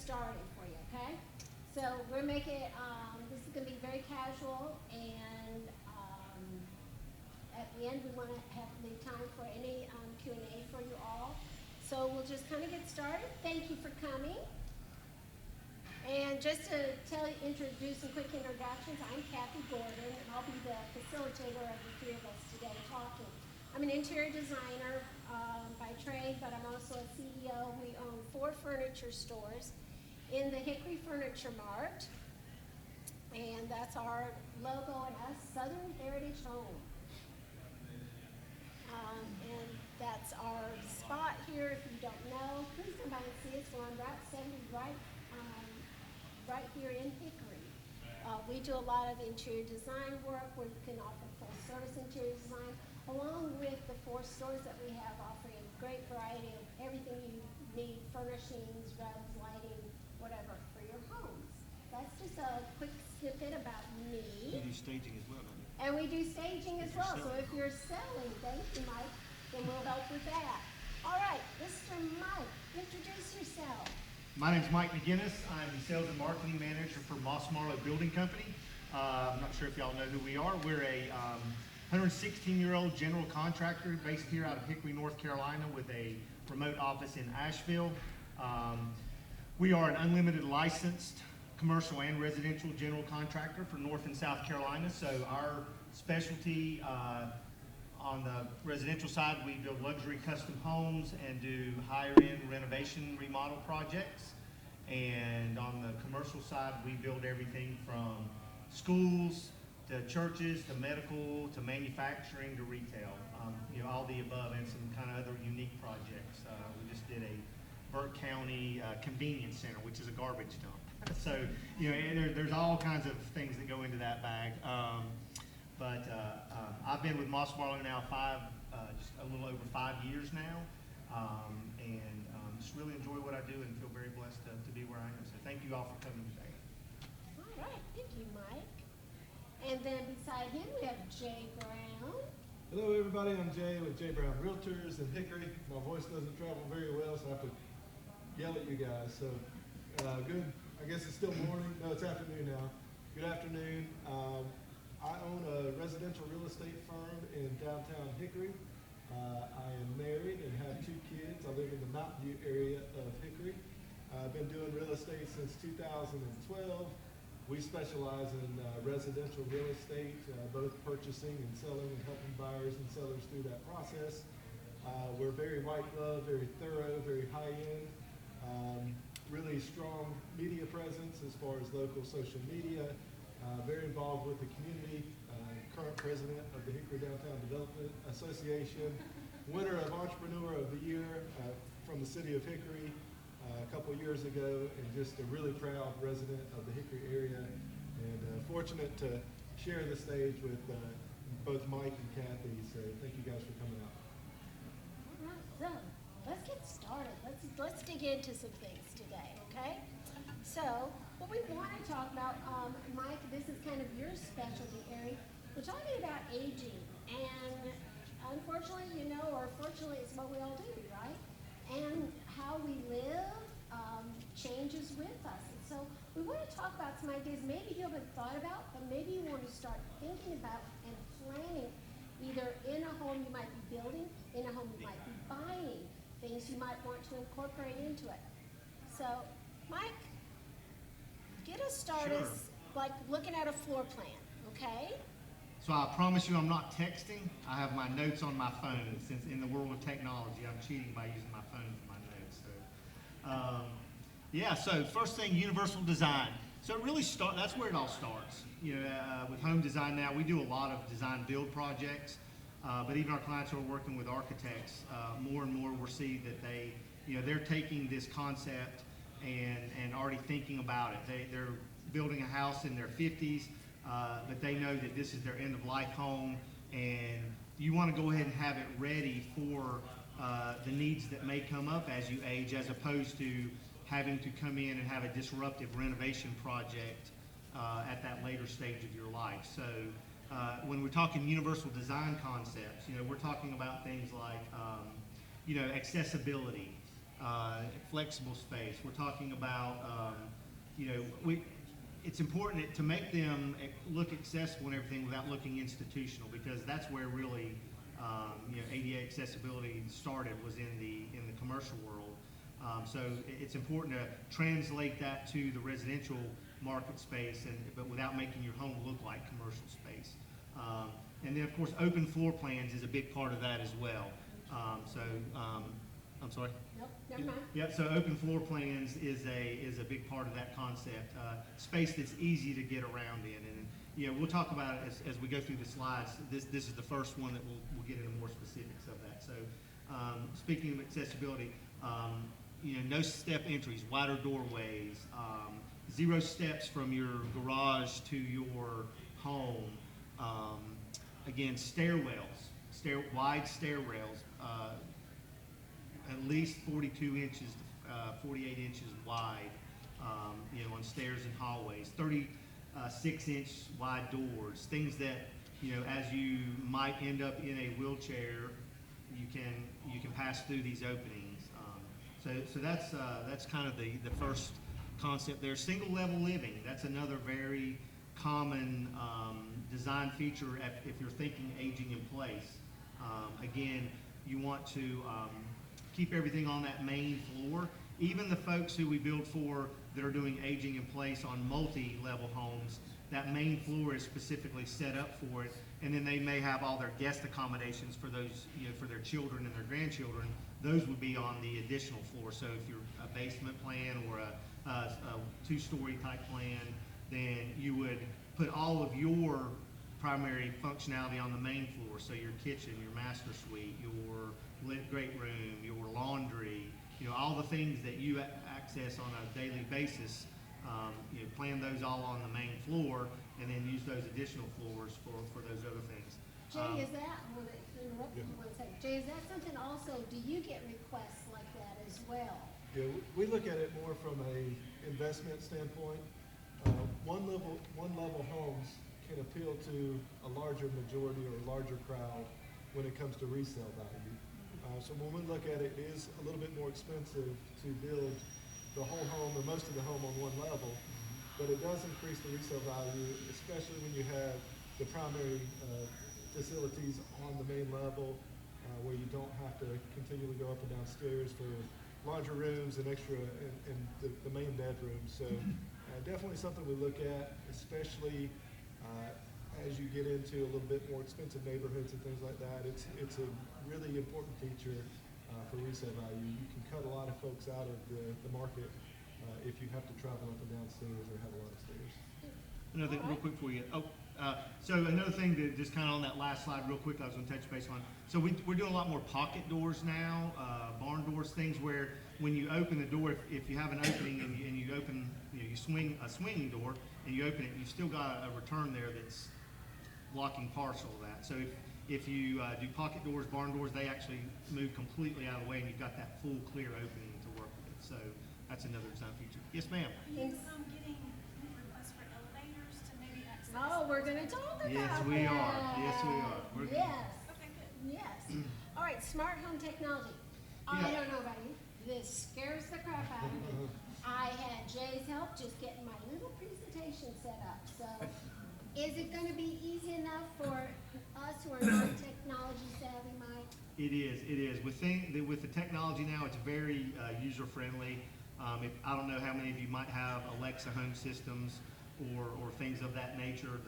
started for you, okay? So we're making it, this is gonna be very casual, and at the end we wanna have the time for any Q&A for you all. So we'll just kind of get started. Thank you for coming. And just to introduce some quick introductions, I'm Kathy Gordon, and I'll be the facilitator of the three of us today talking. I'm an interior designer by trade, but I'm also a CEO. We own 4 furniture stores in the Hickory Furniture Mart, and that's our logo and us, Southern Heritage Home. And that's our spot here. If you don't know, please come by and see us. We're on Route 70 right here in Hickory. We do a lot of interior design work where you can offer full service interior design, along with the 4 stores that we have offering a great variety of everything you need, furnishings, rugs, lighting, whatever, for your homes. That's just a quick snippet about me. You do staging as well, don't you? And we do staging as well. So if you're selling, thank you, Mike, then we'll help with that. All right, Mr. Mike, introduce yourself. My name's Mike McGinnis. I'm the sales and marketing manager for Moss-Marlow Building Company. I'm not sure if y'all know who we are. We're a 116-year-old general contractor based here out of Hickory, North Carolina, with a remote office in Asheville. We are an unlimited licensed commercial and residential general contractor for North and South Carolina. So our specialty on the residential side, we build luxury custom homes and do higher end renovation remodel projects. And on the commercial side, we build everything from schools to churches to medical to manufacturing to retail. All the above, and some kind of other unique projects. We just did a Burke County convenience center, which is a garbage dump. So, there's all kinds of things that go into that bag. But I've been with Moss-Marlow now just a little over 5 years now, and just really enjoy what I do and feel very blessed to be where I am. So thank you all for coming today. All right, thank you, Mike. And then beside him we have Jay Brown. Hello everybody, I'm Jay with Jay Brown Realtors in Hickory. My voice doesn't travel very well, so I have to yell at you guys. So good, I guess it's still morning. No, it's afternoon now. Good afternoon. I own a residential real estate firm in downtown Hickory. I am married and have 2 kids. I live in the Mountain View area of Hickory. I've been doing real estate since 2012. We specialize in residential real estate, both purchasing and selling and helping buyers and sellers through that process. We're very white glove, very thorough, very high end, really strong media presence as far as local social media. Very involved with the community, current president of the Hickory Downtown Development Association, winner of Entrepreneur of the Year from the city of Hickory a couple years ago, and just a really proud resident of the Hickory area, and fortunate to share the stage with both Mike and Kathy, so thank you guys for coming out. All right, so let's get started. Let's dig into some things today, okay? So, what we want to talk about, Mike, this is kind of your specialty area. We're talking about aging, and unfortunately, or fortunately, it's what we all do, right? And how we live changes with us. And so, we want to talk about some ideas maybe you haven't thought about, but maybe you want to start thinking about and planning, either in a home you might be building, in a home you might be buying, things you might want to incorporate into it. So, Mike, get us started, Sure. Like looking at a floor plan, okay? So I promise you I'm not texting. I have my notes on my phone. Since in the world of technology, I'm cheating by using my phone for my notes. So, so first thing, universal design. So it really that's where it all starts. With home design now, we do a lot of design build projects, but even our clients who are working with architects, more and more we're seeing that they're taking this concept and already thinking about it. They're building a house in their 50s, but they know that this is their end-of-life home, and you want to go ahead and have it ready for the needs that may come up as you age, as opposed to having to come in and have a disruptive renovation project at that later stage of your life. So when we're talking universal design concepts, we're talking about things like accessibility, flexible space. We're talking about, it's important to make them look accessible and everything without looking institutional, because that's where really, ADA accessibility started, was in the commercial world. So it's important to translate that to the residential market space, but without making your home look like commercial space. And then, of course, open floor plans is a big part of that as well. I'm sorry? Nope, never mind. Yep, so open floor plans is a big part of that concept. Space that's easy to get around in. And we'll talk about it as we go through the slides. This is the first one that we'll get into more specifics of that. So speaking of accessibility, no step entries, wider doorways, 0 steps from your garage to your home. Again, stairwells, wide stair rails, at least 42 inches to 48 inches wide, on stairs and hallways, 36-inch wide doors, things that, as you might end up in a wheelchair, you can pass through these openings. So that's kind of the first concept there. Single level living, that's another very common design feature if you're thinking aging in place. Again, you want to keep everything on that main floor. Even the folks who we build for that are doing aging in place on multi-level homes, that main floor is specifically set up for it, and then they may have all their guest accommodations for those, for their children and their grandchildren. Those would be on the additional floor. So if you're a basement plan or a 2-story type plan, then you would put all of your primary functionality on the main floor. So your kitchen, your master suite, your lit great room, your laundry, all the things that you access on a daily basis, plan those all on the main floor, and then use those additional floors for those other things. Jay, is that, I want to interrupt you one second. Jay, is that something also, do you get requests like that as well? Yeah, we look at it more from a investment standpoint. One level homes can appeal to a larger majority or a larger crowd when it comes to resale value. So when we look at it, it is a little bit more expensive to build the whole home or most of the home on one level, but it does increase the resale value, especially when you have the primary facilities on the main level, where you don't have to continually go up and down stairs for larger rooms and extra and the main bedroom. So definitely something we look at, especially as you get into a little bit more expensive neighborhoods and things like that. It's a really important feature for resale value. You can cut a lot of folks out of the market if you have to travel up and down stairs or have a lot of stairs. Another thing, real quick for you. So another thing that just kind of on that last slide, real quick, I was going to touch base on. So we're doing a lot more pocket doors now, barn doors, things where when you open the door, if you have an opening and you open, you swing a swinging door and you open it, you've still got a return there that's blocking partial of that. So if you do pocket doors, barn doors, they actually move completely out of the way, and you've got that full clear opening to work with. So that's another design feature. Yes, ma'am. Are you getting requests for elevators to maybe access? Oh, we're going to talk about Yes, we that. are. Yes, we are. Yes. Okay, good. Yes. All right, smart home technology. I Yeah. don't know about you. This scares the crap out of me. I had Jay's help just getting my little presentation set up. So is it going to be easy enough for us who are not technology savvy, Mike? It is. With the technology now, it's very user-friendly. I don't know how many of you might have Alexa home systems or things of that nature,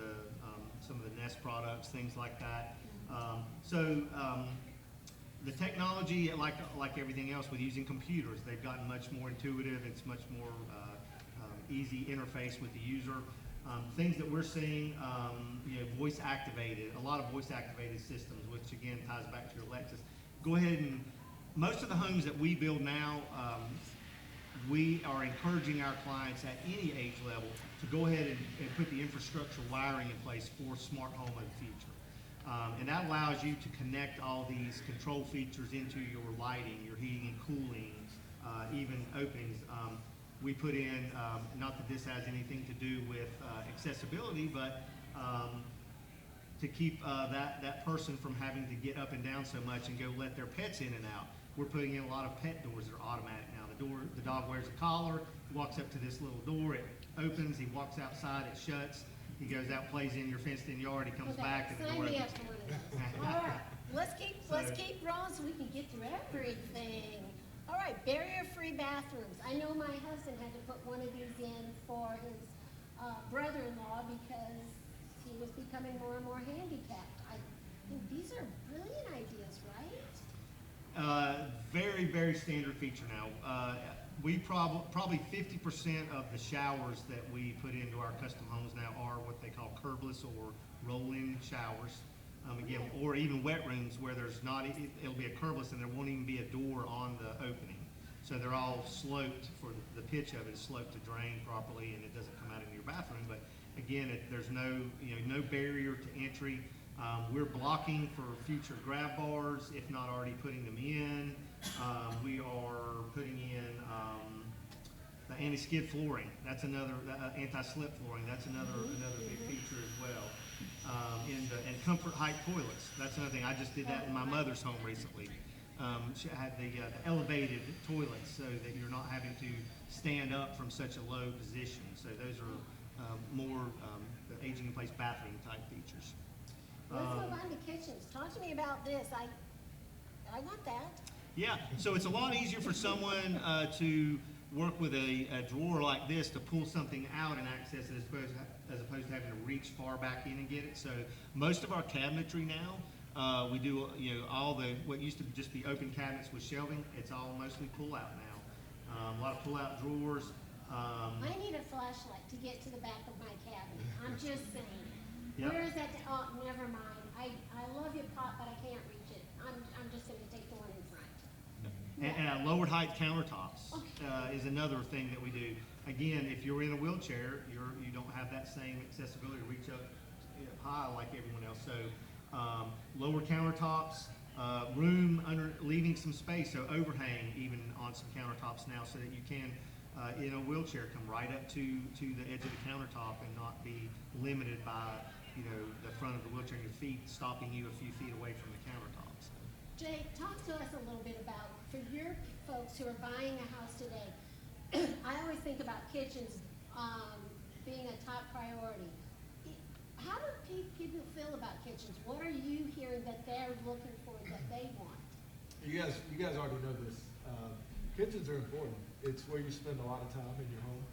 some of the Nest products, things like that. The technology, like everything else with using computers, they've gotten much more intuitive. It's much more easy interface with the user. Things that we're seeing, voice activated, a lot of voice activated systems, which again ties back to your Alexis. Go ahead and, most of the homes that we build now, we are encouraging our clients at any age level to go ahead and put the infrastructure wiring in place for smart home of the future. And that allows you to connect all these control features into your lighting, your heating and cooling, even openings. We put in, not that this has anything to do with accessibility, but to keep that person from having to get up and down so much and go let their pets in and out. We're putting in a lot of pet doors that are automatic now. The dog wears a collar, walks up to this little door, it opens, he walks outside, it shuts, he goes out, plays in your fenced-in yard, he comes Okay, back, and the sign door me opens. up for one of those. All right, let's keep rolling so we can get through everything. All right, barrier-free bathrooms. I know my husband had to put one of these in for his brother-in-law because he was becoming more and more handicapped. I think these are brilliant ideas, right? Very, very standard feature now. We probably 50% of the showers that we put into our custom homes now are what they call curbless or roll-in showers. Again, or even wet rooms where there's not, it'll be a curbless and there won't even be a door on the opening. So they're all sloped for the pitch of it is sloped to drain properly and it doesn't come out into your bathroom. But again, there's no, no barrier to entry. We're blocking for future grab bars, if not already putting them in. We are putting in the anti-skid flooring. That's another anti-slip flooring. That's another big feature as well. And comfort height toilets. That's another thing. I just did that in my mother's home recently. She had the elevated toilets so that you're not having to stand up from such a low position. So those are more the aging in place bathroom type features. Let's move on to kitchens. Talk to me about this. I want that. Yeah, so it's a lot easier for someone to work with a drawer like this to pull something out and access it as opposed to having to reach far back in and get it. So most of our cabinetry now, we do all what used to just be open cabinets with shelving. It's all mostly pull out now. A lot of pull out drawers. I need a flashlight to get to the back of my cabinet. I'm just saying. Yep. Where is that? Oh, never mind. I love your pot, but I can't reach it. I'm just going to take the one in front. And lowered height countertops is another thing that we do. Again, if you're in a wheelchair, you don't have that same accessibility to reach up high like everyone else. So lower countertops, leaving some space, so overhang even on some countertops now, so that you can in a wheelchair come right up to the edge of the countertop and not be limited by the front of the wheelchair and your feet stopping you a few feet away from the countertops. Jay, talk to us a little bit about, for your folks who are buying a house today, I always think about kitchens being a top priority. How do people feel about kitchens? What are you hearing that they're looking for, that they want? You guys already know this. Kitchens are important. It's where you spend a lot of time in your home.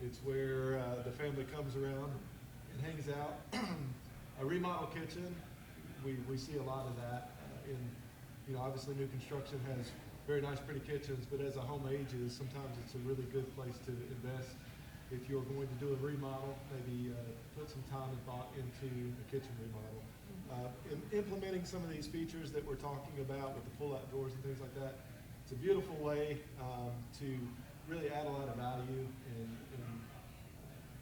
It's where the family comes around and hangs out. A remodel kitchen, we see a lot of that obviously new construction has very nice, pretty kitchens, but as a home ages, sometimes it's a really good place to invest. If you're going to do a remodel, maybe put some time and thought into a kitchen remodel. In implementing some of these features that we're talking about with the pull-out doors and things like that, it's a beautiful way to really add a lot of value and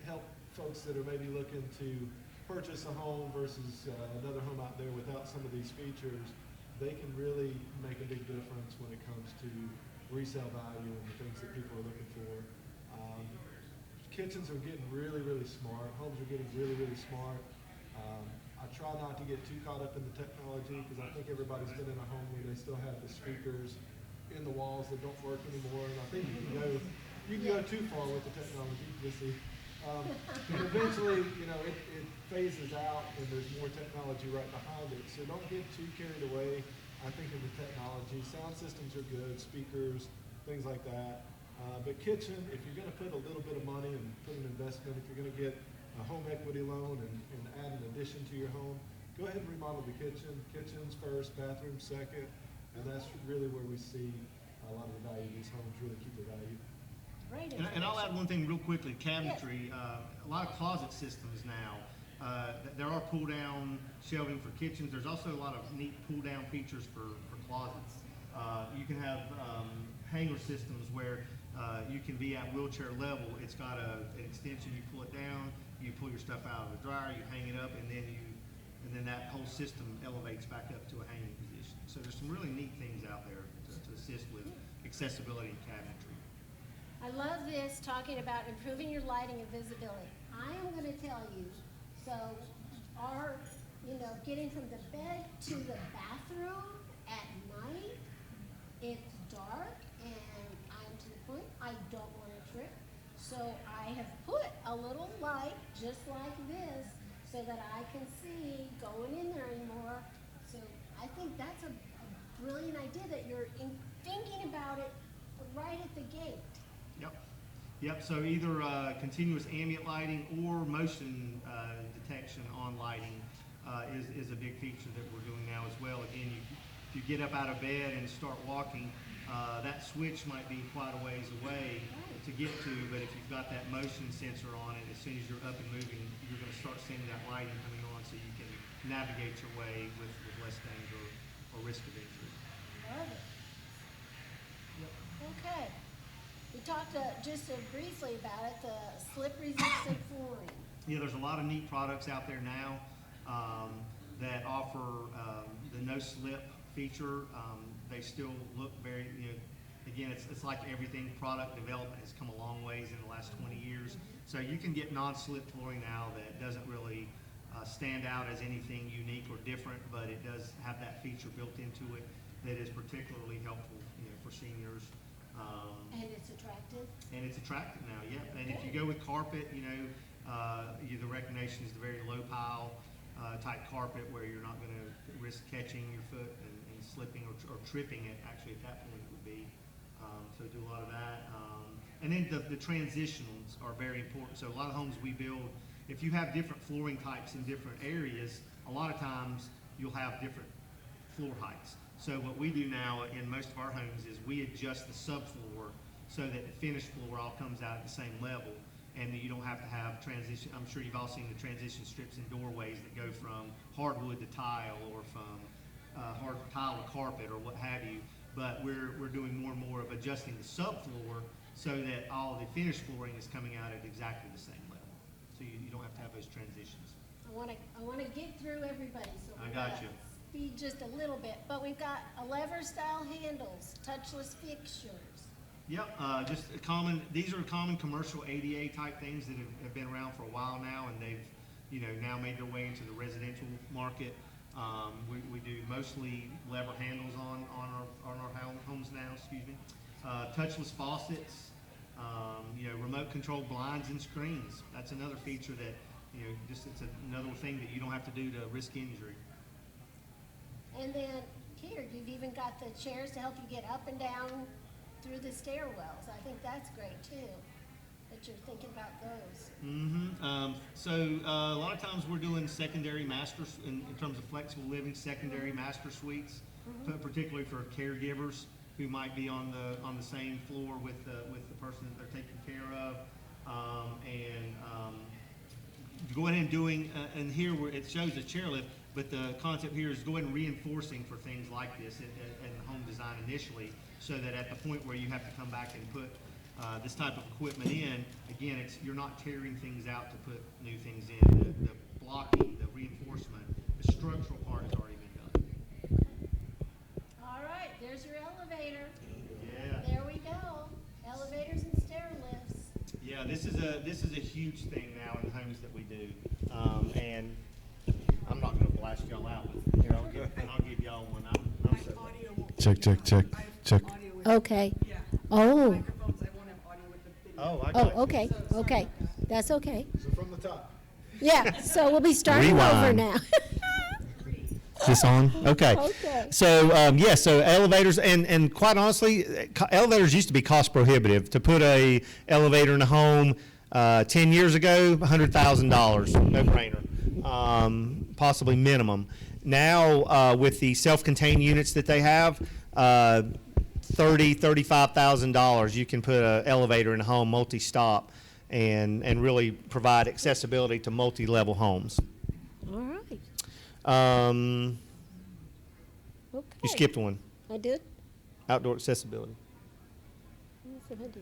help folks that are maybe looking to purchase a home versus another home out there without some of these features. They can really make a big difference when it comes to resale value and the things that people are looking for. Kitchens are getting really, really smart. Homes are getting really, really smart. I try not to get too caught up in the technology because I think everybody's been in a home where they still have the speakers in the walls that don't work anymore. And I think you can go too far with the technology, you see. And eventually, it phases out and there's more technology right behind it. So don't get too carried away, I think, in the technology. Sound systems are good, speakers, things like that. But kitchen, if you're going to put a little bit of money and put an investment, if you're going to get a home equity loan and add an addition to your home, go ahead and remodel the kitchen. Kitchen's first, bathroom second, and that's really where we see a lot of the value of these homes really keep their value. Great. And I'll add one thing real quickly, cabinetry. A lot of closet systems now. There are pull-down shelving for kitchens. There's also a lot of neat pull-down features for closets. You can have hanger systems where you can be at wheelchair level. It's got an extension. You pull it down, you pull your stuff out of the dryer, you hang it up, and then that whole system elevates back up to a hanging position. So there's some really neat things out there to assist with accessibility and cabinetry. I love this, talking about improving your lighting and visibility. I am going to tell you, so getting from the bed to the bathroom at night, it's dark and I'm to the point I don't want to trip. So I have put a little light just like this so that I can see going in there anymore. So I think that's a brilliant idea that you're thinking about it right at the gate. Yep. Yep, so either continuous ambient lighting or motion detection on lighting is a big feature that we're doing now as well. Again, if you get up out of bed and start walking, that switch might be quite a ways away to get to, but if you've got that motion sensor on it, as soon as you're up and moving, you're going to start seeing that lighting coming on so you can navigate your way with less danger or risk of injury. Love it. Okay. We talked just briefly about it, the slip resistant flooring. Yeah, there's a lot of neat products out there now that offer the no slip feature. They still look very, again, it's like everything, product development has come a long ways in the last 20 years. So you can get non-slip flooring now that doesn't really stand out as anything unique or different, but it does have that feature built into it that is particularly helpful, for seniors. And it's attractive. And it's attractive now, yeah. And if you go with carpet, the recommendation is the very low pile type carpet where you're not going to risk catching your foot and slipping or tripping it. Actually, at that point would be. So do a lot of that. And then the transitions are very important. So a lot of homes we build, if you have different flooring types in different areas, a lot of times you'll have different floor heights. So what we do now in most of our homes is we adjust the subfloor so that the finished floor all comes out at the same level, and you don't have to have transition. I'm sure you've all seen the transition strips in doorways that go from hardwood to tile or from hard tile to carpet or what have you. But we're doing more and more of adjusting the subfloor so that all the finished flooring is coming out at exactly the same level. So you don't have to have those transitions. I want to get through everybody, so I we're got gonna you. speed just a little bit. But we've got a lever style handles, touchless fixtures. Yep, just a these are common commercial ADA type things that have been around for a while now, and they've, now made their way into the residential market. We do mostly lever handles on our homes now, touchless faucets, remote control blinds and screens. That's another feature that, it's another thing that you don't have to do to risk injury. And then here, you've even got the chairs to help you get up and down through the stairwells. I think that's great too, that you're thinking about those. Mm-hmm. So a lot of times we're doing secondary masters in terms of flexible living, secondary master suites, particularly for caregivers who might be on the same floor with the person that they're taking care of, go ahead and doing, and here where it shows the chairlift, but the concept here is go ahead and reinforcing for things like this in home design initially, so that at the point where you have to come back and put this type of equipment in, again, you're not tearing things out to put new things in. The blocking, the reinforcement, the structural part has already been done. All right, there's your elevator. Yeah. There we go. Elevators and stair lifts. Yeah, this is a huge thing now in the homes that we do, and I'm not going to blast y'all out with here. I'll give y'all one. I'm so Check. Okay. Yeah. Oh. Microphones, I won't have audio with the video. Oh, I Oh, got you. okay. Okay. That's okay. So from the top. Yeah. So we'll be starting over Rewind. now. Is this on? Okay. Okay. So, so elevators, and quite honestly, elevators used to be cost prohibitive. To put a elevator in a home 10 years ago, $100,000, no brainer, possibly minimum. Now, with the self-contained units that they have, $35,000, you can put an elevator in a home, multi-stop, and really provide accessibility to multi-level homes. All right. Okay. You skipped one, I did? outdoor accessibility. Yes, I did.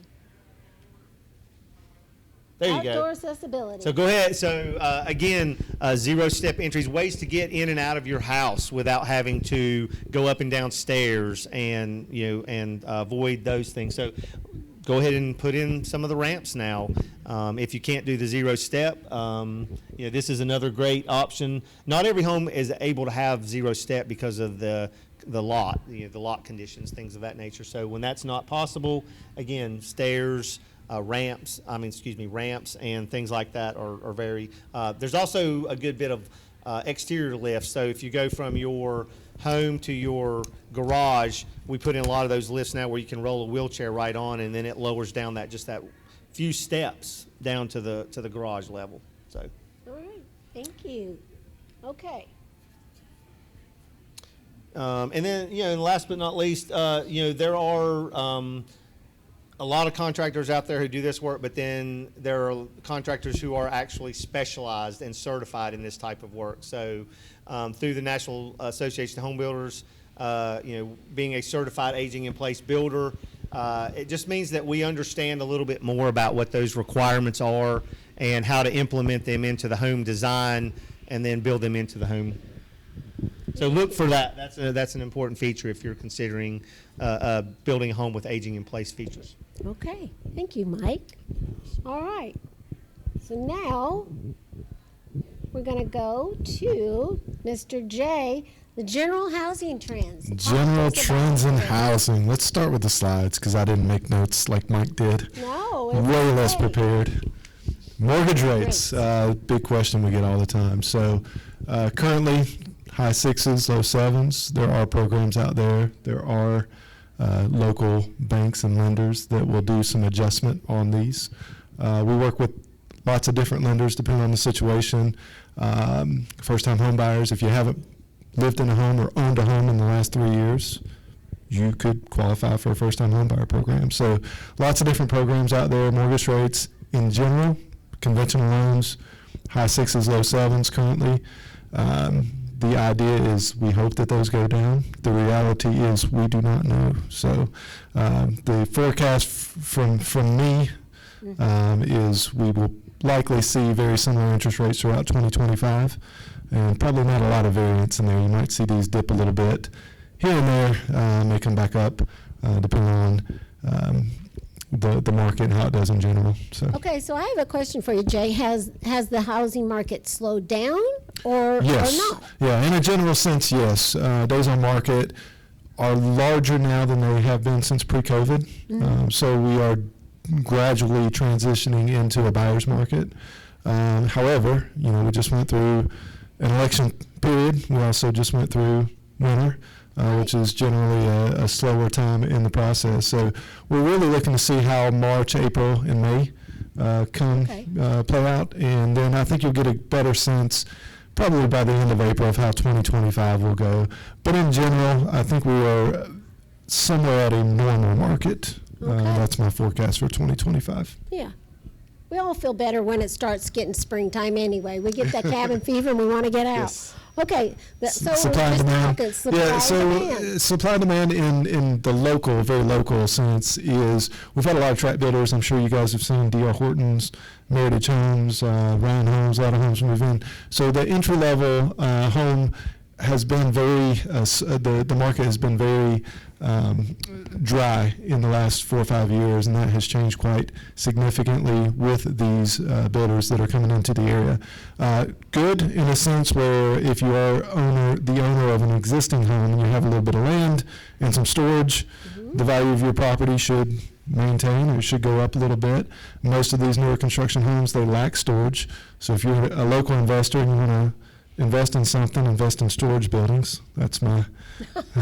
There you Outdoor go. accessibility. So go ahead. So again, zero-step entries, ways to get in and out of your house without having to go up and down stairs and avoid those things. So go ahead and put in some of the ramps now. If you can't do the zero-step, this is another great option. Not every home is able to have zero-step because of the the lot, the lot conditions, things of that nature. So when that's not possible, again, stairs, ramps and things like that are very, there's also a good bit of exterior lifts. So if you go from your home to your garage, we put in a lot of those lifts now where you can roll a wheelchair right on, and then it lowers down that few steps down to the garage level. So. All right, thank you. Okay. And then, and last but not least, there are a lot of contractors out there who do this work, but then there are contractors who are actually specialized and certified in this type of work. So through the National Association of Home Builders, being a certified aging in place builder, it just means that we understand a little bit more about what those requirements are and how to implement them into the home design and then build them into the home. So look for that. That's an important feature if you're considering building a home with aging in place features. Okay, thank you, Mike. All right, so now we're going to go to Mr. J, the general housing trends. General trends in housing. Let's start with the slides because I didn't make notes like Mike did. No, it's Way less okay. prepared. Mortgage rates, big question we get all the time. So currently, high sixes, low sevens. There are programs out there. There are local banks and lenders that will do some adjustment on these. We work with lots of different lenders depending on the situation. First-time home buyers, if you haven't lived in a home or owned a home in the last 3 years, you could qualify for a first-time home buyer program. So lots of different programs out there. Mortgage rates in general, conventional loans, high sixes, low sevens currently. The idea is we hope that those go down. The reality is we do not know. So the forecast from me is we will likely see very similar interest rates throughout 2025, and probably not a lot of variance in there. You might see these dip a little bit here and there, may come back up depending on the market and how it does in general. So. Okay, so I have a question for you, Jay. Has the housing market slowed down or not? Yeah, in a general sense, yes. Days on market are larger now than they have been since pre-COVID. So we are gradually transitioning into a buyer's market. However, we just went through an election period. We also just went through winter. Which is generally a slower time in the process. So we're really looking to see how March, April, and May play out. And then I think you'll get a better sense probably by the end of April of how 2025 will go. But in general, I think we are somewhere at a normal market. That's my forecast for 2025. Yeah. We all feel better when it starts getting springtime anyway. We get that cabin fever and we want to get out. Yes. Okay, so supply and demand. Supply and demand in the local, very local sense is we've had a lot of tract builders. I'm sure you guys have seen D.R. Horton's, Meritage Homes, Ryan Homes, a lot of homes move in. So the entry level home has been very, the market has been very dry in the last 4 or 5 years, and that has changed quite significantly with these builders that are coming into the area. Good in a sense where if you are the owner of an existing home and you have a little bit of land and some storage, the value of your property should maintain, or it should go up a little bit. Most of these newer construction homes, they lack storage. So if you're a local investor and you want to invest in something, invest in storage buildings. That's my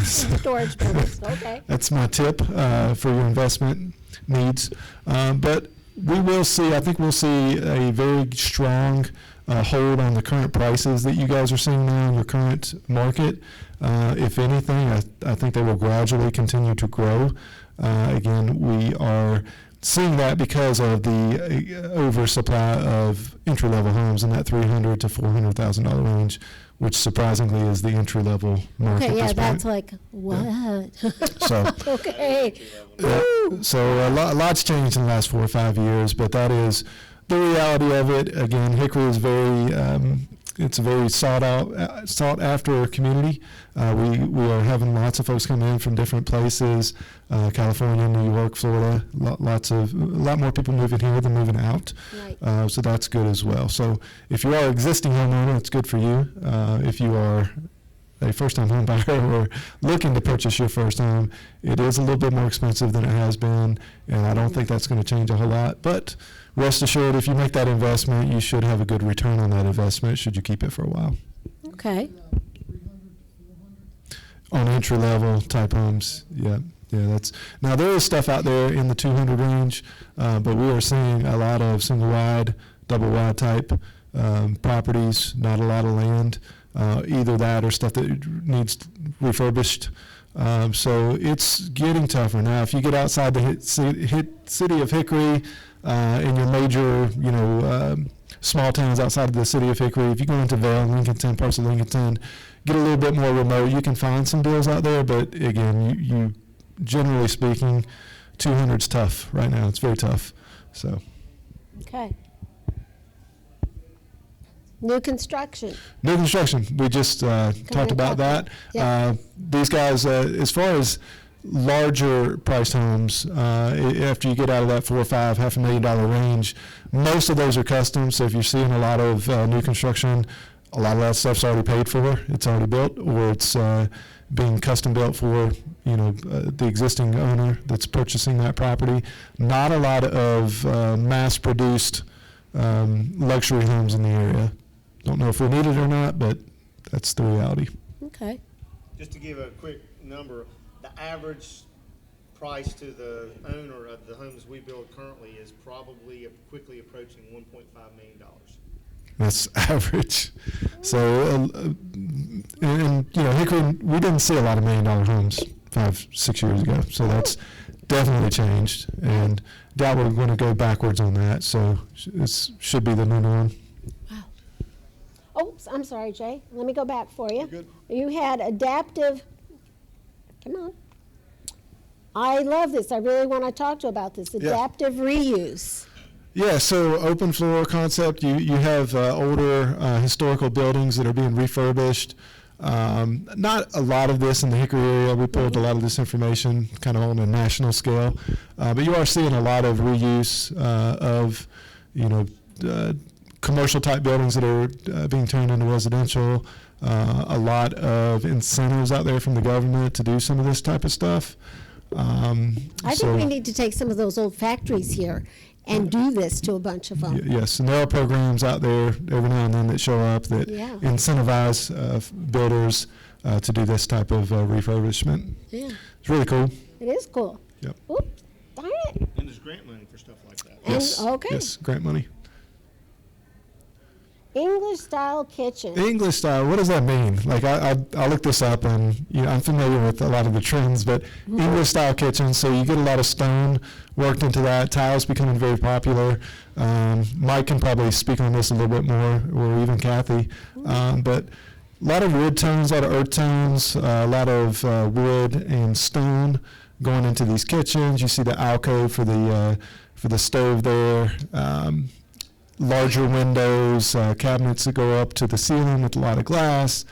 storage buildings. Okay. That's my tip for your investment needs. But we will see. I think we'll see a very strong hold on the current prices that you guys are seeing now in your current market. If anything, I think they will gradually continue to grow. Again, we are seeing that because of the oversupply of entry-level homes in that $300,000 to $400,000 range, which surprisingly is the entry-level market. Okay, yeah, at this that's point. like what? So, okay. So a lot's changed in the last 4 or 5 years, but that is the reality of it. Again, Hickory is it's a very sought after community. We are having lots of folks come in from different places, California, New York, Florida. A lot more people moving here than moving out. Right. So that's good as well. So if you are an existing homeowner, it's good for you. If you are a first-time home buyer or looking to purchase your first home, it is a little bit more expensive than it has been, and I don't think that's going to change a whole lot. But rest assured, if you make that investment, you should have a good return on that investment should you keep it for a while. Okay. On entry-level type homes, yeah. That's now there is stuff out there in the 200 range, but we are seeing a lot of single-wide, double-wide type properties, not a lot of land. Either that or stuff that needs refurbished. So it's getting tougher now. If you get outside the city of Hickory in your major, small towns outside of the city of Hickory, if you go into Vale, Lincolnton, parts of Lincolnton, get a little bit more remote, you can find some deals out there. But again, you generally speaking, 200's tough right now. It's very tough. So. Okay. New construction. New construction. We just talked about that. Yeah. These guys, as far as larger priced homes, after you get out of that $4 or $5, $500,000 range, most of those are custom. So if you're seeing a lot of new construction, a lot of that stuff's already paid for. It's already built, or it's being custom built for the existing owner that's purchasing that property. Not a lot of mass-produced luxury homes in the area. Don't know if we need it or not, but that's the reality. Okay. Just to give a quick number, the average price to the owner of the homes we build currently is probably quickly approaching $1.5 million. That's average. So, and Hickory, we didn't see a lot of $1 million homes 5-6 years ago. So that's definitely changed, and doubt we're going to go backwards on that. So it should be the new norm. Wow. Oops, I'm sorry, Jay. Let me go back for you. You're good. You had adaptive. Come on. I love this. I really want to talk to you about this. Adaptive reuse. Yeah, so open floor concept, you have older historical buildings that are being refurbished. Not a lot of this in the Hickory area. We pulled a lot of this information kind of on a national scale. But you are seeing a lot of reuse of, commercial type buildings that are being turned into residential. A lot of incentives out there from the government to do some of this type of stuff. I think we need to take some of those old factories here and do this to a bunch of them. Yes, and there are programs out there every now and then that show up that incentivize builders to do this type of refurbishment. Yeah. It's really cool. It is cool. Yep. Oops, darn it. And there's grant money for stuff like that. And, Yes. okay. Yes, grant money. English style kitchen. English style, what does that mean? Like I looked this up, and I'm familiar with a lot of the trends, but English style kitchen, so you get a lot of stone worked into that. Tiles becoming very popular. Mike can probably speak on this a little bit more, or even Kathy. But a lot of wood tones, a lot of earth tones, a lot of wood and stone going into these kitchens. You see the alcove for the stove there. Larger windows, cabinets that go up to the ceiling with a lot of glass.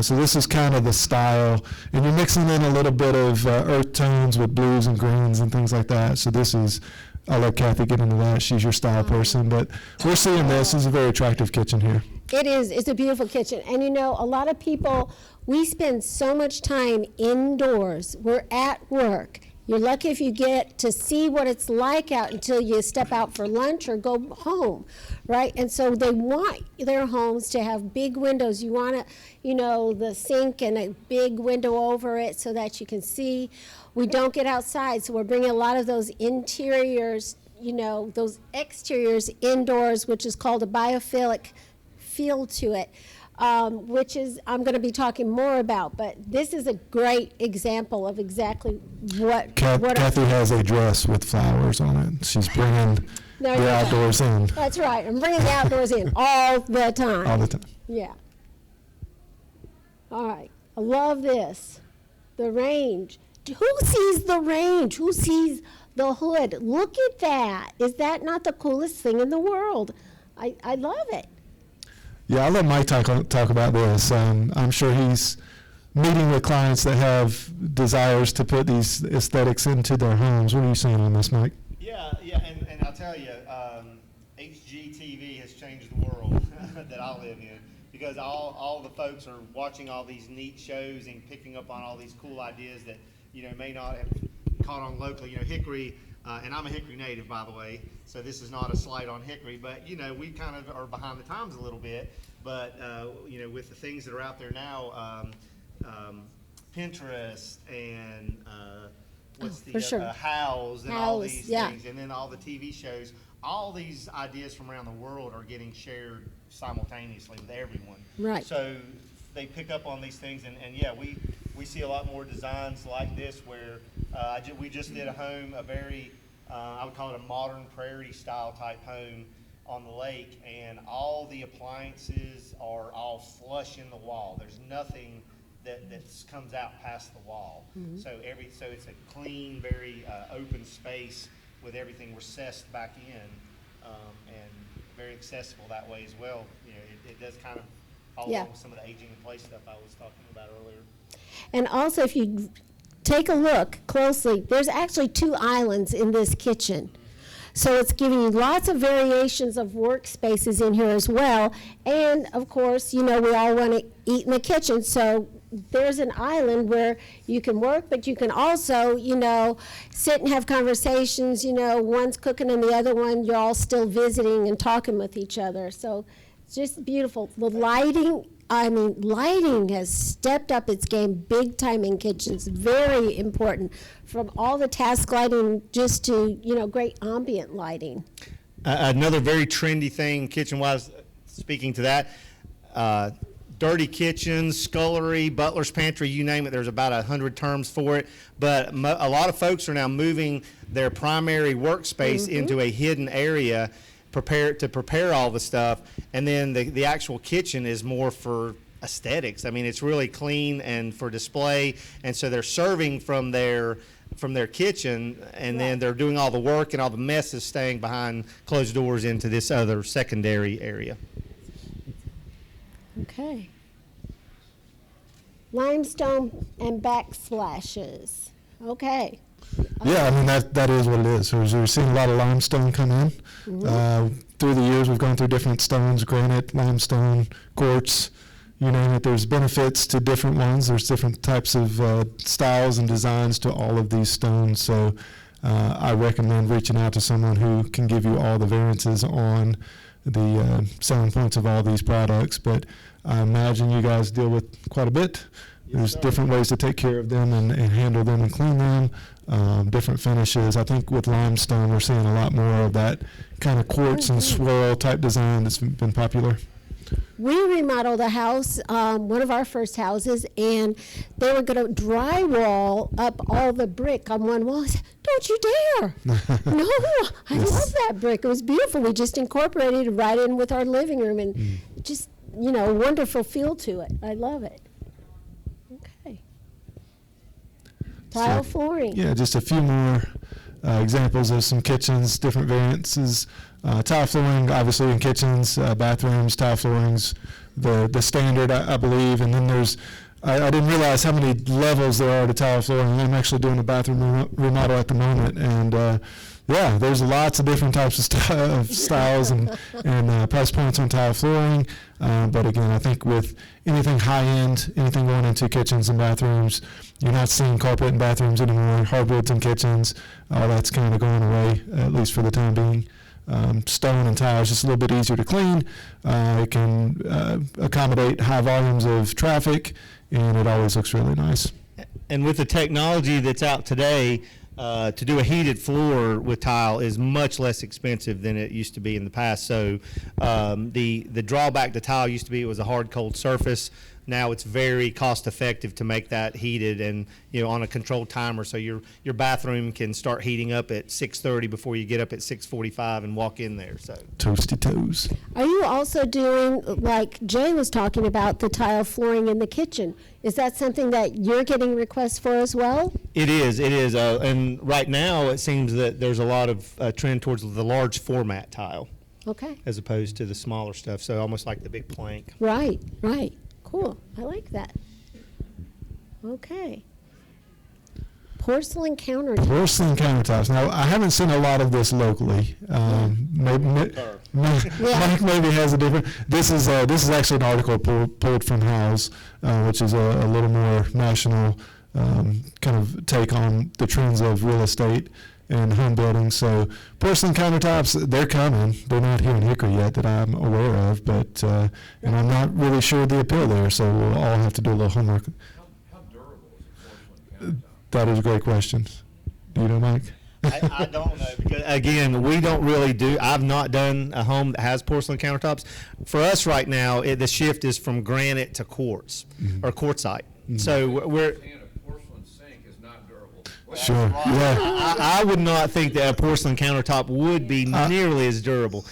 So this is kind of the style. And you're mixing in a little bit of earth tones with blues and greens and things like that. So this is, I'll let Kathy get into that. She's your style person. But we're seeing this as a very attractive kitchen here. It is. It's a beautiful kitchen. And a lot of people, we spend so much time indoors. We're at work. You're lucky if you get to see what it's like out until you step out for lunch or go home, right? And so they want their homes to have big windows. You want the sink and a big window over it so that you can see. We don't get outside, so we're bringing a lot of those interiors, those exteriors indoors, which is called a biophilic feel to it. Which is I'm going to be talking more about, but this is a great example of exactly what. Kathy has a dress with flowers on it. She's bringing the outdoors in. That's right. I'm bringing the outdoors in all the time. All the time. Yeah. All right. I love this. The range. Who sees the range? Who sees the hood? Look at that. Is that not the coolest thing in the world? I love it. Yeah, I'll let Mike talk about this. I'm sure he's meeting with clients that have desires to put these aesthetics into their homes. What are you saying on this, Mike? Yeah, and I'll tell you, HGTV has changed the world that I live in. because all the folks are watching all these neat shows and picking up on all these cool ideas that, may not have caught on locally. Hickory, and I'm a Hickory native, by the way, so this is not a slight on Hickory, but, we kind of are behind the times a little bit. But, with the things that are out there now, Pinterest and, what's the for sure. House and all House, these yeah. things, and then all the TV shows, all these ideas from around the world are getting shared simultaneously with everyone. Right. So they pick up on these things, and yeah, we see a lot more designs like this where we just did a home, a very, I would call it a modern prairie style type home on the lake, and all the appliances are all flush in the wall. There's nothing that comes out past the wall. So it's a clean, very open space with everything recessed back in, and very accessible that way as well. It does kind of follow Yeah. along with some of the aging in place stuff I was talking about earlier. And also, if you take a look closely, there's actually 2 islands in this kitchen. So it's giving you lots of variations of workspaces in here as well. And of course, we all want to eat in the kitchen. So there's an island where you can work, but you can also, sit and have conversations. One's cooking and the other one, you're all still visiting and talking with each other. So it's just beautiful. The lighting has stepped up its game big time in kitchens. Very important, from all the task lighting just to, great ambient lighting. Another very trendy thing kitchen-wise, speaking to that, dirty kitchens, scullery, butler's pantry, you name it, there's about 100 terms for it. But a lot of folks are now moving their primary workspace into a hidden area to prepare all the stuff, and then the actual kitchen is more for aesthetics. I mean, it's really clean and for display, and so they're serving from their kitchen, and then they're doing all the work, and all the mess is staying behind closed doors into this other secondary area. Okay. Limestone and backsplashes. Okay. Yeah, I mean, that is what it is. So we're seeing a lot of limestone come in. Through the years, we've gone through different stones: granite, limestone, quartz, you name it. There's benefits to different ones. There's different types of styles and designs to all of these stones. So I recommend reaching out to someone who can give you all the variances on the selling points of all these products. But I imagine you guys deal with quite a bit. There's different ways to take care of them and handle them and clean them, different finishes. I think with limestone, we're seeing a lot more of that kind of quartz and swirl type design that's been popular. We remodeled a house, one of our first houses, and they were going to drywall up all the brick on one wall. I said, "Don't you dare!" No, I love that brick. It was beautiful. We just incorporated it right in with our living room, and just, wonderful feel to it. I love it. Okay. Tile flooring. Yeah, just a few more examples of some kitchens, different variances. Tile flooring, obviously in kitchens, bathrooms, tile floorings, the standard, I believe. And then there's, I didn't realize how many levels there are to tile flooring. I'm actually doing a bathroom remodel at the moment, and yeah, there's lots of different types of styles and price points on tile flooring. But again, I think with anything high-end, anything going into kitchens and bathrooms, you're not seeing carpet in bathrooms anymore, hardwoods in kitchens. All that's kind of going away, at least for the time being. Stone and tile is just a little bit easier to clean. It can accommodate high volumes of traffic, and it always looks really nice. And with the technology that's out today, to do a heated floor with tile is much less expensive than it used to be in the past. So the drawback to tile used to be it was a hard, cold surface. Now it's very cost effective to make that heated and on a controlled timer. So your bathroom can start heating up at 6:30 before you get up at 6:45 and walk in there. So Toasty toes. Are you also doing, like Jay was talking about, the tile flooring in the kitchen? Is that something that you're getting requests for as well? It is. And right now it seems that there's a lot of trend towards the large format tile Okay. as opposed to the smaller stuff. So almost like the big plank. Right. Cool. I like that. Okay. porcelain countertop. Porcelain countertops. Now, I haven't seen a lot of this locally. Mike maybe has a different. This is actually an article pulled from House, which is a little more national kind of take on the trends of real estate and home building. So porcelain countertops, they're coming. They're not here in Hickory yet that I'm aware of, but and I'm not really sure the appeal there. So we'll all have to do a little homework. How durable is a porcelain countertop? That is a great question. Do you know, Mike? I don't know, because again, we don't really do, I've not done a home that has porcelain countertops. For us right now, the shift is from granite to quartz, or quartzite. So we're, And a porcelain sink is not durable. Sure. Yeah. I would not think that a porcelain countertop would be nearly as durable.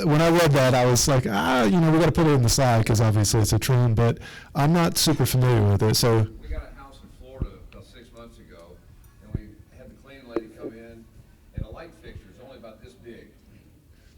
When I read that, I was like, we got to put it in the slide because obviously it's a trend, but I'm not super familiar with it. So We got a house in Florida about 6 months ago, and we had the cleaning lady come in, and a light fixture is only about this big,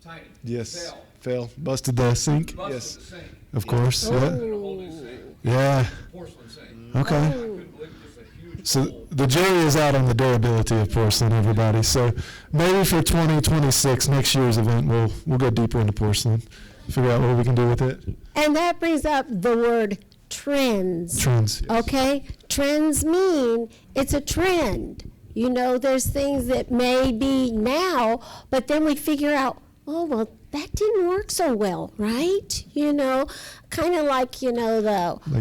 tiny. yes, Fell, busted the sink. busted Yes, the sink. of course. And Yeah. a whole new sink, Yeah. porcelain sink. Okay. I couldn't believe it, just a huge So hole. the jury is out on the durability of porcelain, everybody. So maybe for 2026, next year's event, we'll go deeper into porcelain, figure out what we can do with it. And that brings up the word trends. Trends. Yes. Okay? Trends mean it's a trend. You know, there's things that may be now, but then we figure out, oh, well, that didn't work so well, right? You know, kind of like, the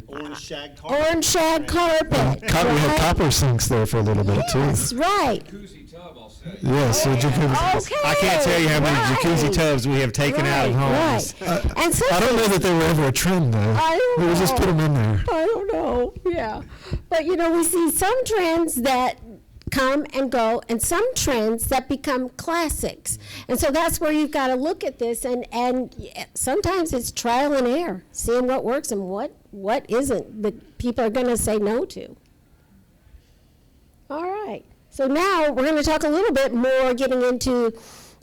Orange shag carpet. orange shag carpet. We had right? copper sinks there for a little bit too. Yes, right. Jacuzzi tub, I'll say. Yes, so jacuzzi. Okay. I can't tell you how many right. jacuzzi tubs we have taken out of homes. Right. And some I don't know things- that they were ever a trend though. I don't We just know. put them in there. I don't know, yeah. But, we see some trends that come and go, and some trends that become classics. And so that's where you've got to look at this, and sometimes it's trial and error, seeing what works and what isn't, that people are going to say no to. All right. So now we're going to talk a little bit more, getting into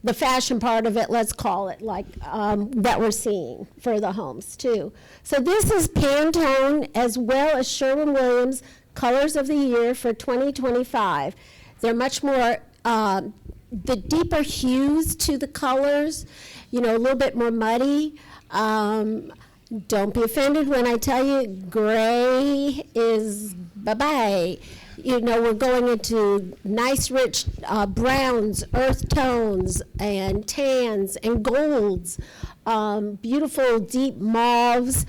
the fashion part of it, let's call it, like that we're seeing for the homes too. So this is Pantone as well as Sherwin-Williams Colors of the Year for 2025. They're much more, the deeper hues to the colors, a little bit more muddy. Don't be offended when I tell you gray is bye-bye. We're going into nice, rich browns, earth tones, and tans, and golds, beautiful deep mauves.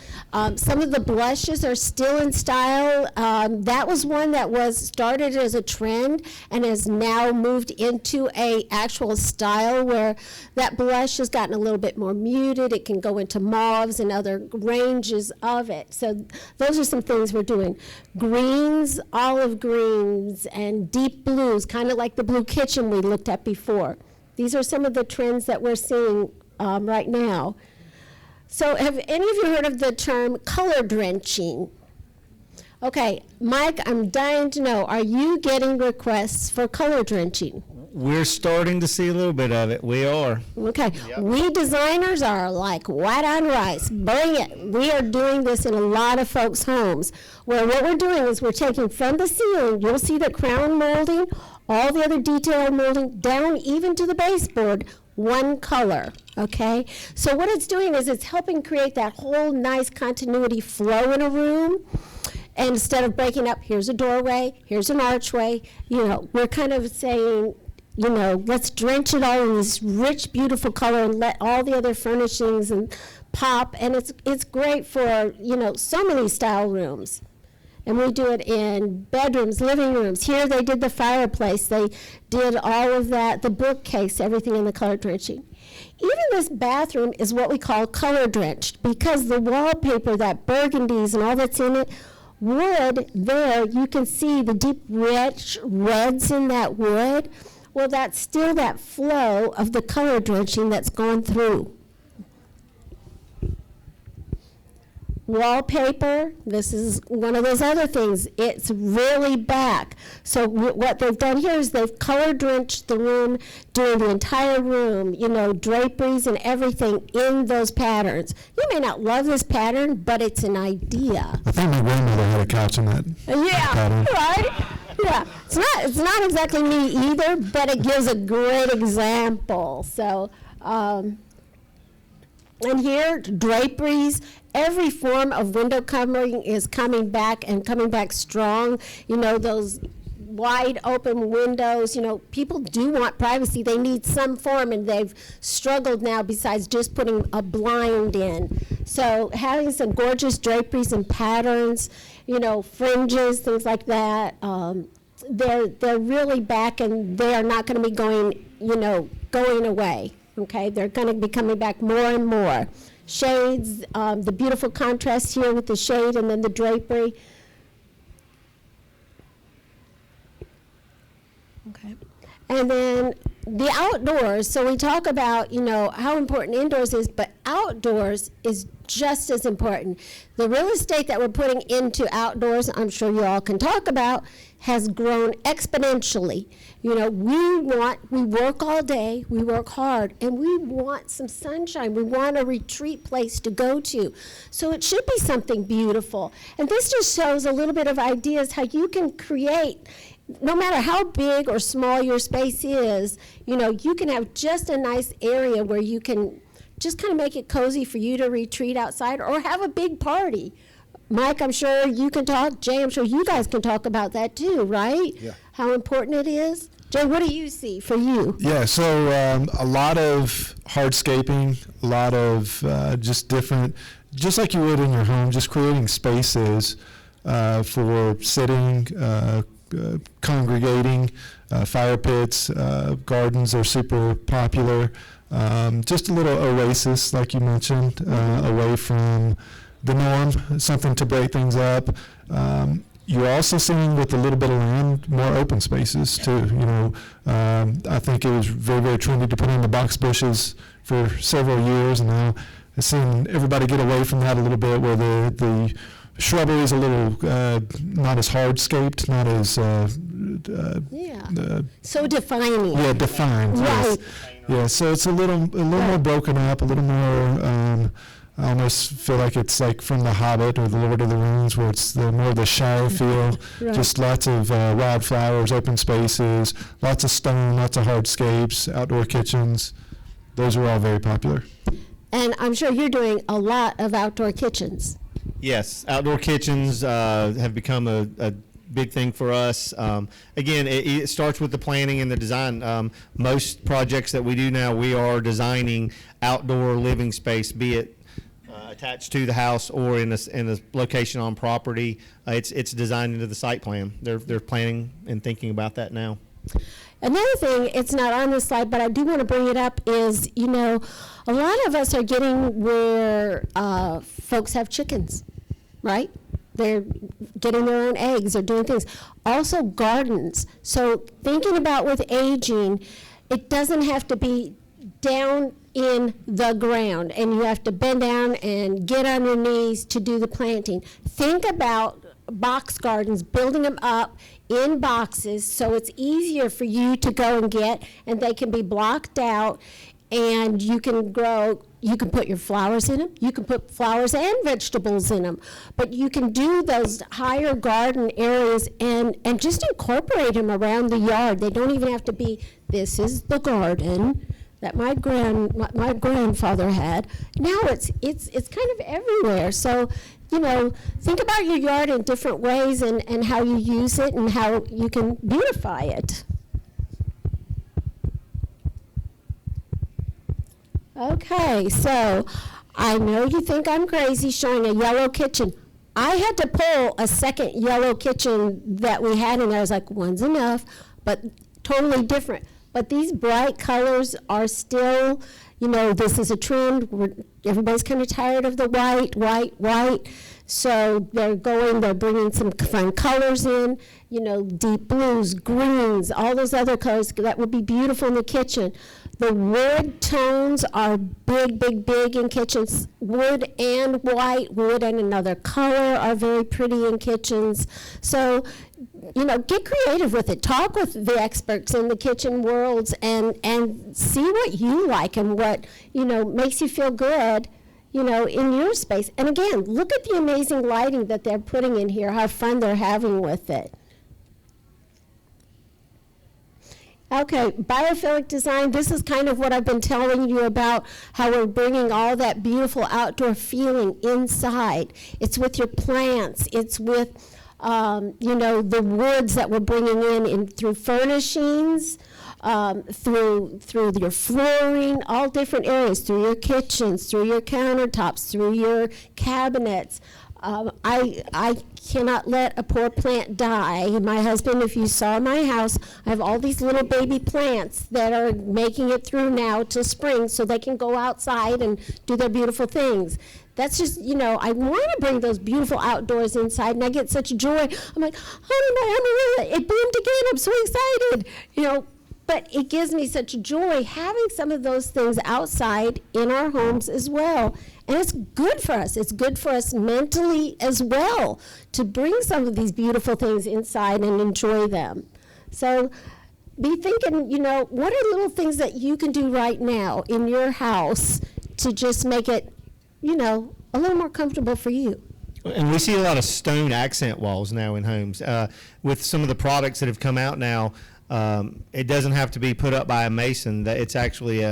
Some of the blushes are still in style. That was one that was started as a trend and has now moved into a actual style where that blush has gotten a little bit more muted. It can go into mauves and other ranges of it. So those are some things we're doing. Greens, olive greens, and deep blues, kind of like the blue kitchen we looked at before. These are some of the trends that we're seeing right now. So have any of you heard of the term color drenching? Okay, Mike, I'm dying to know, are you getting requests for color drenching? We're starting to see a little bit of it. We are. Okay, Yep. we designers are like white on rice. Bring it. We are doing this in a lot of folks' homes, where what we're doing is we're taking from the ceiling, you'll see the crown molding, all the other detail molding, down even to the baseboard, one color, okay? So what it's doing is it's helping create that whole nice continuity flow in a room. And instead of breaking up, here's a doorway, here's an archway, we're kind of saying, let's drench it all in this rich, beautiful color and let all the other furnishings and pop. And it's great for, so many style rooms. And we do it in bedrooms, living rooms. Here they did the fireplace. They did all of that, the bookcase, everything in the color drenching. Even this bathroom is what we call color drenched because the wallpaper, that burgundies and all that's in it, wood there, you can see the deep rich reds in that wood. Well, that's still that flow of the color drenching that's gone through. Wallpaper, this is one of those other things. It's really back. So what they've done here is they've color drenched the room, doing the entire room, draperies and everything in those patterns. You may not love this pattern, but it's an idea. I think my grandmother had a couch in that Yeah, pattern. right? Yeah, it's not exactly me either, but it gives a great example. So, and here, draperies, every form of window covering is coming back and coming back strong. You know, those wide open windows, you know, people do want privacy. They need some form, and they've struggled now besides just putting a blind in. So having some gorgeous draperies and patterns, you know, fringes, things like that, they're really back, and they are not going to be going away. Okay, they're going to be coming back more and more. Shades, the beautiful contrast here with the shade and then the drapery. Okay. And then the outdoors, so we talk about, you know, how important indoors is, but outdoors is just as important. The real estate that we're putting into outdoors, I'm sure you all can talk about, has grown exponentially. You know, we work all day, we work hard, and we want some sunshine. We want a retreat place to go to. So it should be something beautiful. And this just shows a little bit of ideas how you can create, no matter how big or small your space is, you know, you can have just a nice area where you can just kind of make it cozy for you to retreat outside or have a big party. Mike, I'm sure you can talk. Jay, I'm sure you guys can talk about that too, right? Yeah. How important it is. Jay, what do you see for you? Yeah, so a lot of hardscaping, a lot of just different, just like you would in your home, just creating spaces for sitting, congregating, fire pits, gardens are super popular. Just a little oasis, like you mentioned, away from the norm, something to break things up. You're also seeing with a little bit of land, more open spaces too. You know, I think it was very, very trendy to put in the box bushes for several years, and now I've seen everybody get away from that a little bit, where the shrubbery is a little not as hardscaped, not as So defining. yeah, defined. Yes. Right. Yeah, so it's a little more broken up, a little more. I almost feel like it's like from The Hobbit or The Lord of the Rings, where it's more of the Shire feel. Right. Just lots of wildflowers, open spaces, lots of stone, lots of hardscapes, outdoor kitchens. Those are all very popular. And I'm sure you're doing a lot of outdoor kitchens. Yes, outdoor kitchens have become a big thing for us. Again, it starts with the planning and the design. Most projects that we do now, we are designing outdoor living space, be it attached to the house or in a location on property. It's designed into the site plan. They're planning and thinking about that now. Another thing, it's not on this slide, but I do want to bring it up, is, you know, a lot of us are getting where folks have chickens, right? They're getting their own eggs or doing things. Also gardens. So thinking about with aging, it doesn't have to be down in the ground and you have to bend down and get on your knees to do the planting. Think about box gardens, building them up in boxes so it's easier for you to go and get, and they can be blocked out, and you can grow, you can put your flowers in them, you can put flowers and vegetables in them, but you can do those higher garden areas and just incorporate them around the yard. They don't even have to be, this is the garden that my grandfather had. Now it's kind of everywhere. So, you know, think about your yard in different ways and how you use it and how you can beautify it. Okay, so I know you think I'm crazy showing a yellow kitchen. I had to pull a second yellow kitchen that we had, and I was like, one's enough, but totally different. But these bright colors are still, you know, this is a trend. Everybody's kind of tired of the white. So they're bringing some fun colors in, you know, deep blues, greens, all those other colors that would be beautiful in the kitchen. The wood tones are big in kitchens. Wood and white, wood and another color are very pretty in kitchens. So, you know, get creative with it. Talk with the experts in the kitchen worlds and see what you like and what, you know, makes you feel good, you know, in your space. And again, look at the amazing lighting that they're putting in here, how fun they're having with it. Okay, biophilic design, this is kind of what I've been telling you about, how we're bringing all that beautiful outdoor feeling inside. It's with your plants, it's with, the woods that we're bringing in through furnishings, through your flooring, all different areas, through your kitchens, through your countertops, through your cabinets. I cannot let a poor plant die. My husband, if you saw my house, I have all these little baby plants that are making it through now till spring so they can go outside and do their beautiful things. That's just, I want to bring those beautiful outdoors inside, and I get such joy. I'm like, oh, my it bloomed again. I'm so excited, But it gives me such joy having some of those things outside in our homes as well. And it's good for us. It's good for us mentally as well to bring some of these beautiful things inside and enjoy them. So be thinking, what are little things that you can do right now in your house to just make it, a little more comfortable for you? And we see a lot of stone accent walls now in homes. With some of the products that have come out now, it doesn't have to be put up by a mason. It's actually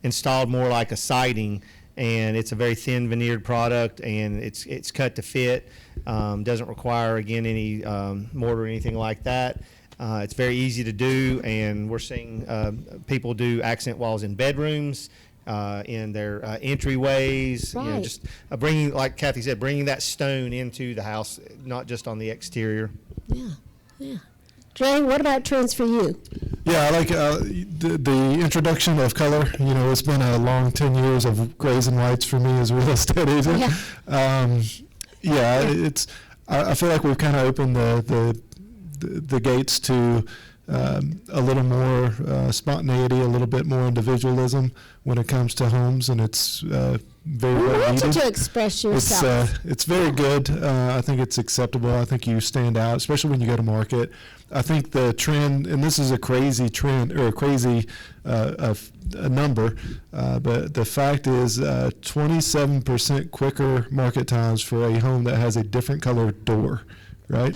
installed more like a siding, and it's a very thin veneered product, and it's cut to fit. Doesn't require, again, any mortar or anything like that. It's very easy to do, and we're seeing people do accent walls in bedrooms, in their entryways. Right. Just bringing, like Kathy said, bringing that stone into the house, not just on the exterior. Yeah. Dre, what about trends for you? Yeah, I like the introduction of color. It's been a long 10 years of grays and whites for me as a real estate agent. Yeah. I feel like we've kind of opened the gates to a little more spontaneity, a little bit more individualism when it comes to homes, and it's very We well want you needed. to express yourself. It's very good. I think it's acceptable. I think you stand out, especially when you go to market. I think the trend, and this is a crazy trend or a crazy a number, but the fact is 27% quicker market times for a home that has a different colored door, right?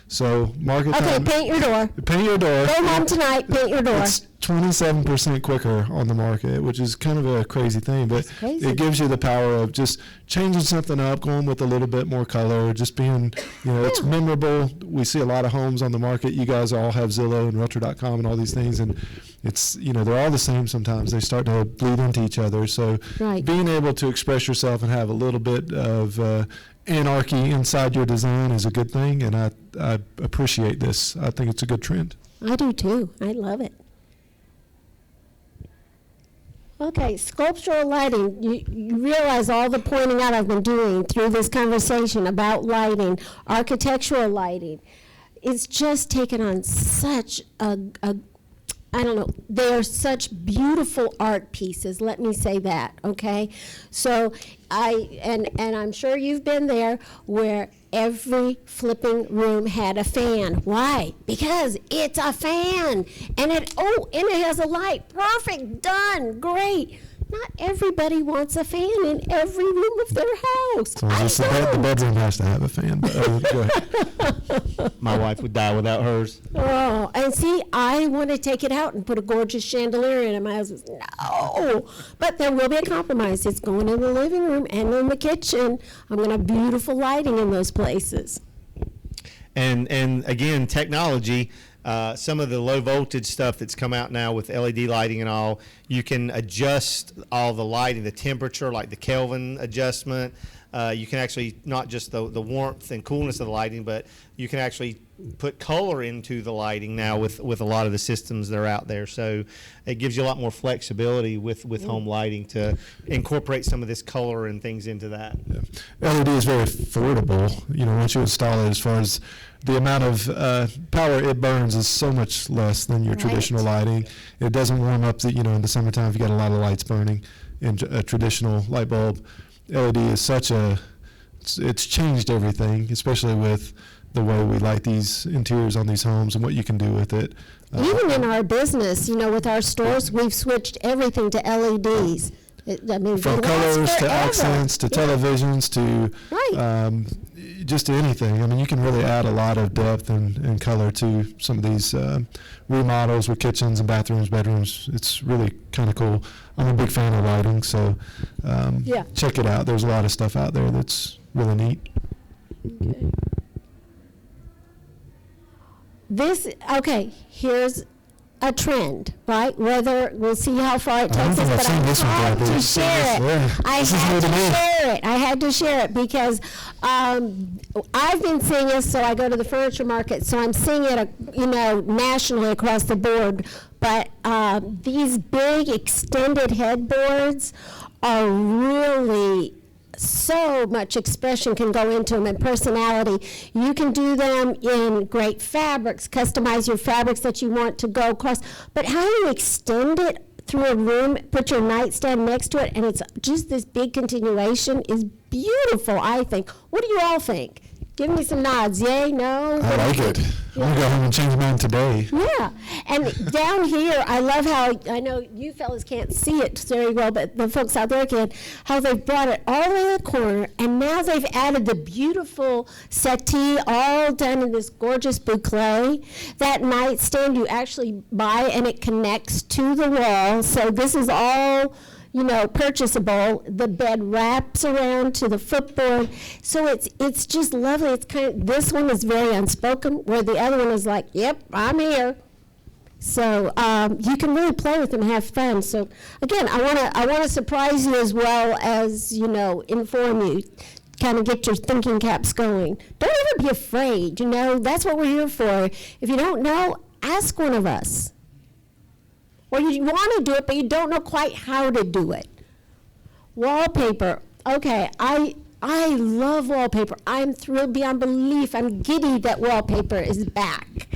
So market Okay, time. paint your door. Paint your door. Go home tonight, paint your door. It's 27% quicker on the market, which is kind of a crazy thing, but That's crazy. it gives you the power of just changing something up, going with a little bit more color, just being, it's Yeah. memorable. We see a lot of homes on the market. You guys all have Zillow and Realtor.com and all these things, and it's, they're all the same sometimes. They start to bleed into each other. So Right. being able to express yourself and have a little bit of anarchy inside your design is a good thing, and I appreciate this. I think it's a good trend. I do too. I love it. Okay, sculptural lighting. You realize all the pointing out I've been doing through this conversation about lighting, architectural lighting. It's just taken on such I don't know, they are such beautiful art pieces, let me say that, okay? So and I'm sure you've been there where every flipping room had a fan. Why? Because it's a fan, and it has a light. Perfect, done, great. Not everybody wants a fan in every room of their house. So just the bedroom has to have a fan. But, go ahead. My wife would die without hers. Oh, and see, I want to take it out and put a gorgeous chandelier in it. My husband's, no. But there will be a compromise. It's going in the living room and in the kitchen. I'm going to have beautiful lighting in those places. And again, technology, some of the low voltage stuff that's come out now with LED lighting and all, you can adjust all the lighting, the temperature, like the Kelvin adjustment. You can actually, not just the warmth and coolness of the lighting, but you can actually put color into the lighting now with a lot of the systems that are out there. So it gives you a lot more flexibility with home lighting to incorporate some of this color and things into that. Yeah. LED is very affordable. Once you install it, as far as the amount of power it burns is so much less than your traditional lighting. It doesn't warm up in the summertime if you got a lot of lights burning in a traditional light bulb. LED is it's changed everything, especially with the way we light these interiors on these homes and what you can do with it. Even in our business, with our stores, we've switched everything to LEDs. From colors to accents to televisions to, Right. just anything. I mean, you can really add a lot of depth and color to some of these remodels with kitchens and bathrooms, bedrooms. It's really kind of cool. I'm a big fan of lighting, so Yeah. check it out. There's a lot of stuff out there that's really neat. Okay. Here's a trend, right? Whether, we'll see how far it I don't takes us, think I've but seen this one, I had Kathy. to I've seen share this, it. yeah. I This is had new to to me. share it. I had to share it because I've been seeing it, so I go to the furniture market, so I'm seeing it, nationally across the board. But these big extended headboards are really, so much expression can go into them and personality. You can do them in great fabrics, customize your fabrics that you want to go across. But how you extend it through a room, put your nightstand next to it, and it's just this big continuation is beautiful, I think. What do you all think? Give me some nods. Yay, no? I like it. I'm going to go home and change mine today. Yeah, and down here, I love how, I know you fellas can't see it very well, but the folks out there can, how they've brought it all the way to the corner, and now they've added the beautiful settee, all done in this gorgeous boucle. That nightstand you actually buy, and it connects to the wall, so this is all, purchasable. The bed wraps around to the footboard. So it's just lovely. It's this one is very unspoken, where the other one is like, yep, I'm here. So you can really play with them and have fun. So again, I want to surprise you as well as, inform you. Kind of get your thinking caps going. Don't ever be afraid, that's what we're here for. If you don't know, ask one of us. Or you want to do it, but you don't know quite how to do it. Wallpaper. Okay, I love wallpaper. I'm thrilled beyond belief. I'm giddy that wallpaper is back.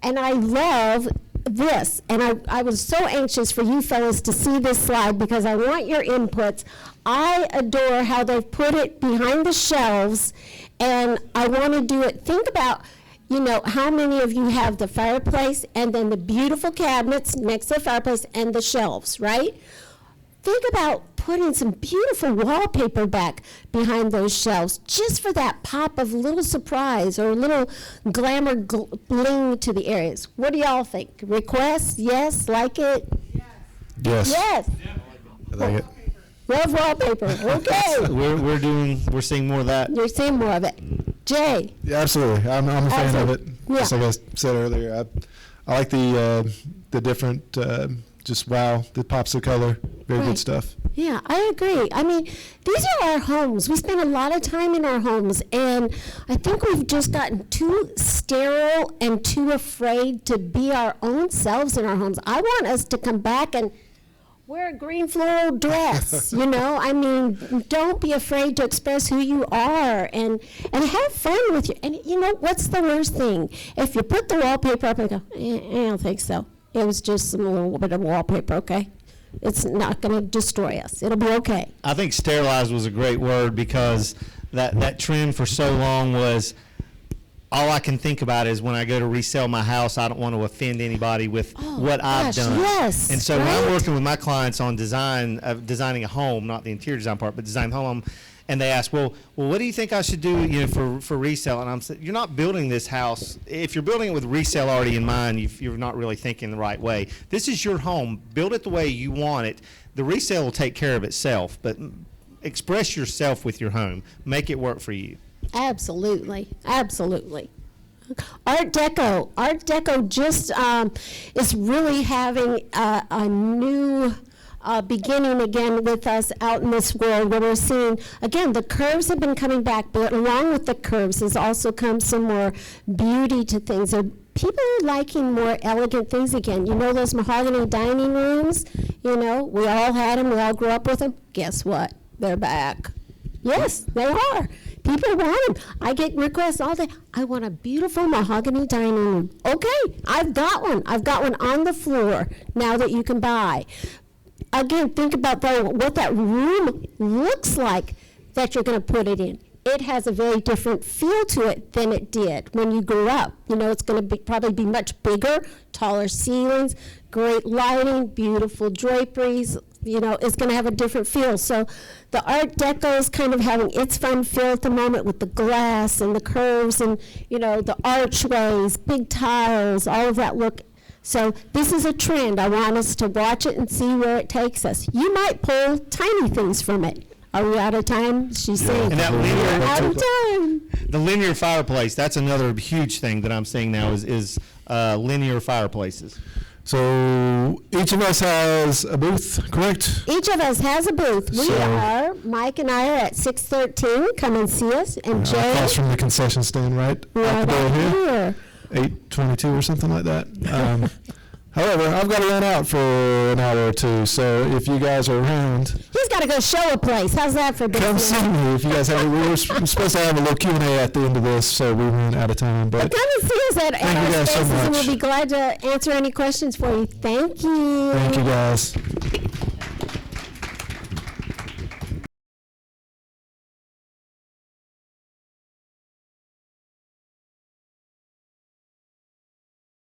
And I love this. And I was so anxious for you fellas to see this slide because I want your inputs. I adore how they've put it behind the shelves, and I want to do it. Think about, how many of you have the fireplace and then the beautiful cabinets next to the fireplace and the shelves, right? Think about putting some beautiful wallpaper back behind those shelves just for that pop of little surprise or a little glamour bling to the areas. What do y'all think? Requests? Yes? Like it? Yes. Yes. I like it. Love wallpaper. Okay. We're seeing more of that. You're seeing more of it. Jay? Yeah, absolutely. I'm a fan of it. Yeah. Just like I said earlier, I like the different, just wow, the pops of color. Very Right. good stuff. Yeah, I agree. I mean, these are our homes. We spend a lot of time in our homes, and I think we've just gotten too sterile and too afraid to be our own selves in our homes. I want us to come back and wear a green floral dress, I mean, don't be afraid to express who you are and have fun with you. And what's the worst thing? If you put the wallpaper up and go, I don't think so. It was just a little bit of wallpaper, okay? It's not going to destroy us. It'll be okay. I think sterilized was a great word because that trend for so long was, all I can think about is when I go to resell my house, I don't want to offend anybody with what I've done. Yes, and so when right? I'm working with my clients on designing a home, not the interior design part, but design the home, and they ask, well, what do you think I should do, for resale? And I'm saying, you're not building this house. If you're building it with resale already in mind, you're not really thinking the right way. This is your home. Build it the way you want it. The resale will take care of itself, but express yourself with your home. Make it work for you. Absolutely, absolutely. Art Deco just is really having a new beginning again with us out in this world where we're seeing, again, the curves have been coming back, but along with the curves has also come some more beauty to things. People are liking more elegant things again. Those mahogany dining rooms, we all had them, we all grew up with them. Guess what? They're back. Yes, they are. People want them. I get requests all day. I want a beautiful mahogany dining room. Okay, I've got one. I've got one on the floor now that you can buy. Again, think about what that room looks like that you're going to put it in. It has a very different feel to it than it did when you grew up. It's going to probably be much bigger, taller ceilings, great lighting, beautiful draperies, you know, is going to have a different feel. So the Art Deco is kind of having its fun feel at the moment with the glass and the curves and, you know, the archways, big tiles, all of that look. So this is a trend. I want us to watch it and see where it takes us. You might pull tiny things from it. Are we out of time? She's saying, And that we're linear- out of time. The linear fireplace, that's another huge thing that I'm seeing now is linear fireplaces. So each of us has a booth, correct? Each of us has a booth. We So- are, Mike and I are at 613. Come and see us. And Jay, Across from the concession stand, right? we're Out the door out here. here. 8:22 or something like that. However, I've got to run out for an hour or two, so if you guys are around, He's got to go show a place. How's that for come business? see me. If you guys have, we were supposed to have a little Q&A at the end of this, so we ran out of time. But But come and see us at Thank you our guys so spaces, and we'll much. be glad to answer any questions for you. Thank you. thank you guys.